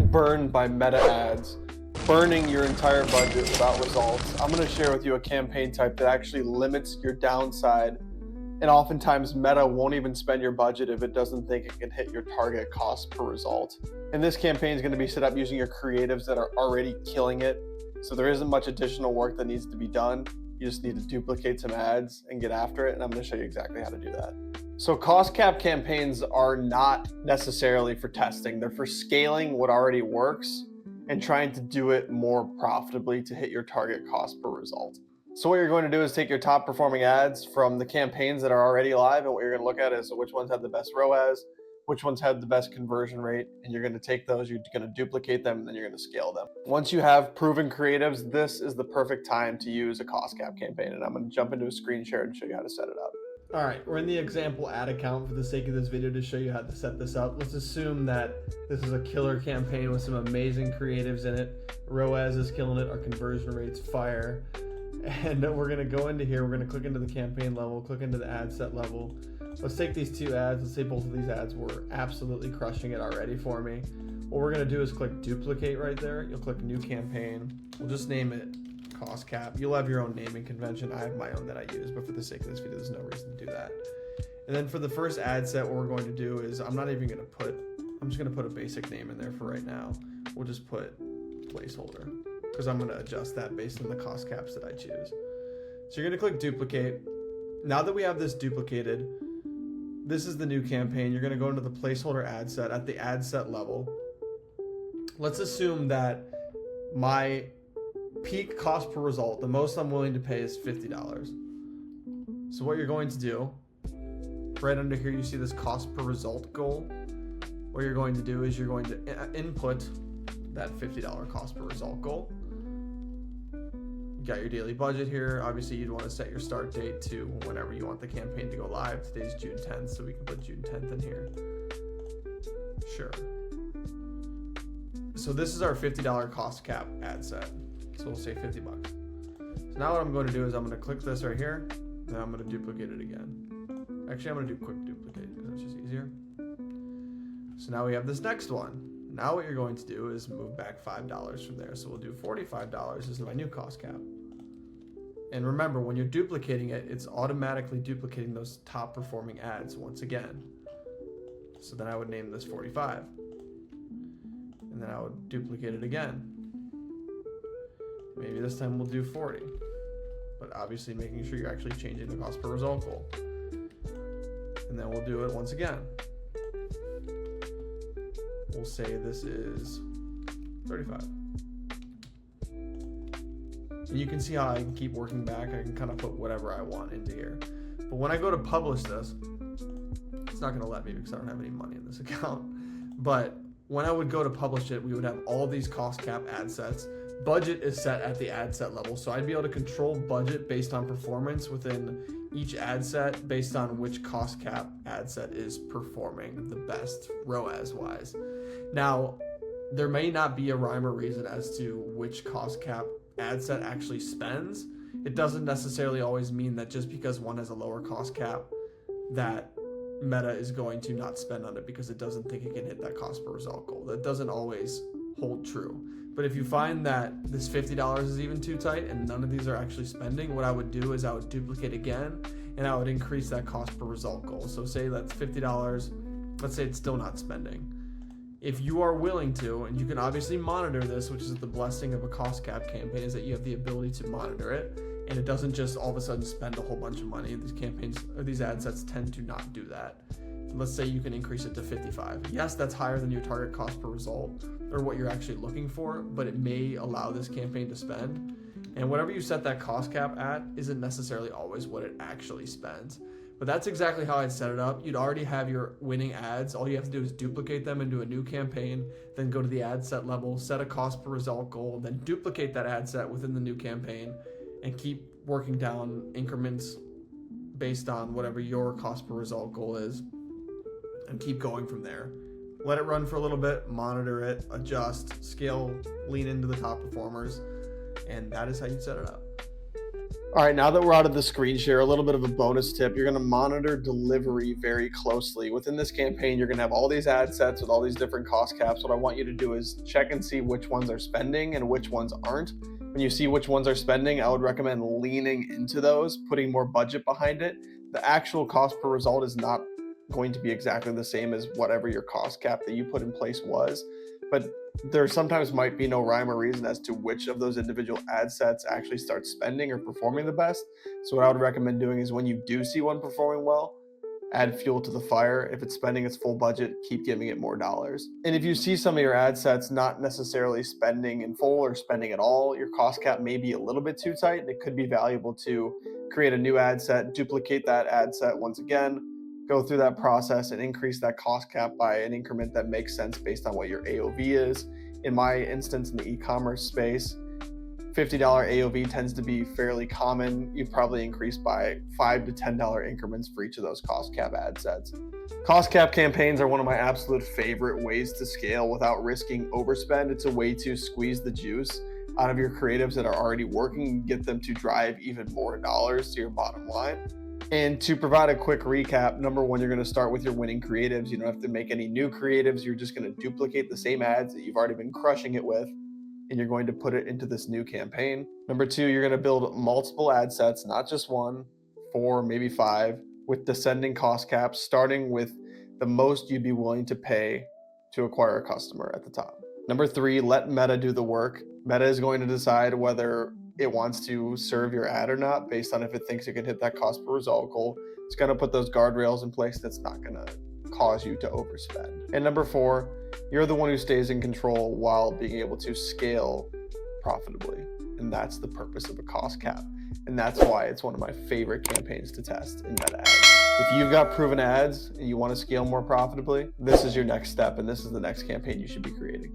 getting burned by meta ads, burning your entire budget without results, I'm going to share with you a campaign type that actually limits your downside. And oftentimes Meta won't even spend your budget if it doesn't think it can hit your target cost per result. And this campaign is going to be set up using your creatives that are already killing it. So there isn't much additional work that needs to be done. You just need to duplicate some ads and get after it. And I'm going to show you exactly how to do that. So cost cap campaigns are not necessarily for testing. They're for scaling what already works and trying to do it more profitably to hit your target cost per result. So what you're going to do is take your top performing ads from the campaigns that are already live, and what you're going to look at is which ones have the best ROAS, which ones have the best conversion rate, and you're going to take those, you're going to duplicate them, and then you're going to scale them. Once you have proven creatives, this is the perfect time to use a cost cap campaign, and I'm going to jump into a screen share and show you how to set it up. All right, we're in the example ad account for the sake of this video to show you how to set this up. Let's assume that this is a killer campaign with some amazing creatives in it. ROAS is killing it, our conversion rate's fire. And we're gonna go into here, we're gonna click into the campaign level, click into the ad set level. Let's take these two ads, let's say both of these ads were absolutely crushing it already for me. What we're gonna do is click duplicate right there. You'll click new campaign. We'll just name it cost cap. You'll have your own naming convention. I have my own that I use, but for the sake of this video, there's no reason to do that. And then for the first ad set, what we're going to do is I'm just gonna put a basic name in there for right now. We'll just put placeholder, because I'm going to adjust that based on the cost caps that I choose. So you're going to click duplicate. Now that we have this duplicated, this is the new campaign. You're going to go into the placeholder ad set at the ad set level. Let's assume that my peak cost per result, the most I'm willing to pay, is $50. So what you're going to do, right under here you see this cost per result goal. What you're going to do is you're going to input that $50 cost per result goal. You got your daily budget here. Obviously you'd want to set your start date to whenever you want the campaign to go live. Today's June 10th, so we can put June 10th in here. Sure. So this is our $50 cost cap ad set. So we'll say 50 bucks. So now what I'm going to do is I'm going to click this right here, and I'm going to duplicate it again. Actually, I'm going to do quick duplicate because it's just easier. So now we have this next one. Now what you're going to do is move back $5 from there. So we'll do $45 is my new cost cap. And remember, when you're duplicating it, it's automatically duplicating those top performing ads once again. So then I would name this 45. And then I would duplicate it again. Maybe this time we'll do 40. But obviously making sure you're actually changing the cost per result goal. And then we'll do it once again. We'll say this is 35. And you can see how I can keep working back. I can kind of put whatever I want into here. But when I go to publish this, it's not going to let me because I don't have any money in this account. But when I would go to publish it, we would have all these cost cap ad sets. Budget is set at the ad set level. So I'd be able to control budget based on performance within each ad set based on which cost cap ad set is performing the best ROAS wise. Now, there may not be a rhyme or reason as to which cost cap ad set actually spends. It doesn't necessarily always mean that just because one has a lower cost cap that Meta is going to not spend on it because it doesn't think it can hit that cost per result goal. That doesn't always hold true. But if you find that this $50 is even too tight and none of these are actually spending, what I would do is I would duplicate again and I would increase that cost per result goal. So say that's $50, let's say it's still not spending. If you are willing to, and you can obviously monitor this, which is the blessing of a cost cap campaign, is that you have the ability to monitor it, and it doesn't just all of a sudden spend a whole bunch of money. These campaigns or these ad sets tend to not do that. Let's say you can increase it to 55. Yes, that's higher than your target cost per result or what you're actually looking for, but it may allow this campaign to spend. And whatever you set that cost cap at isn't necessarily always what it actually spends. But that's exactly how I'd set it up. You'd already have your winning ads. All you have to do is duplicate them into a new campaign, then go to the ad set level, set a cost per result goal, then duplicate that ad set within the new campaign and keep working down increments based on whatever your cost per result goal is and keep going from there. Let it run for a little bit, monitor it, adjust, scale, lean into the top performers, and that is how you set it up. All right, now that we're out of the screen share, a little bit of a bonus tip. You're going to monitor delivery very closely. Within this campaign, you're going to have all these ad sets with all these different cost caps. What I want you to do is check and see which ones are spending and which ones aren't. When you see which ones are spending, I would recommend leaning into those, putting more budget behind it. The actual cost per result is not going to be exactly the same as whatever your cost cap that you put in place was, but there sometimes might be no rhyme or reason as to which of those individual ad sets actually start spending or performing the best. So what I would recommend doing is when you do see one performing well, add fuel to the fire. If it's spending its full budget, keep giving it more dollars. And if you see some of your ad sets not necessarily spending in full or spending at all, your cost cap may be a little bit too tight, and it could be valuable to create a new ad set, duplicate that ad set once again, go through that process and increase that cost cap by an increment that makes sense based on what your AOV is. In my instance, in the e-commerce space, $50 AOV tends to be fairly common. You've probably increased by $5 to $10 increments for each of those cost cap ad sets. Cost cap campaigns are one of my absolute favorite ways to scale without risking overspend. It's a way to squeeze the juice out of your creatives that are already working and get them to drive even more dollars to your bottom line. And to provide a quick recap, number one, you're going to start with your winning creatives. You don't have to make any new creatives. You're just going to duplicate the same ads that you've already been crushing it with, and you're going to put it into this new campaign. Number two, you're going to build multiple ad sets, not just one, 4, maybe 5, with descending cost caps, starting with the most you'd be willing to pay to acquire a customer at the top. Number three, let Meta do the work. Meta is going to decide whether it wants to serve your ad or not based on if it thinks it can hit that cost per result goal. It's going to put those guardrails in place that's not going to cause you to overspend. And number four, you're the one who stays in control while being able to scale profitably. And that's the purpose of a cost cap. And that's why it's one of my favorite campaigns to test in Meta ads. If you've got proven ads and you want to scale more profitably, this is your next step, and this is the next campaign you should be creating.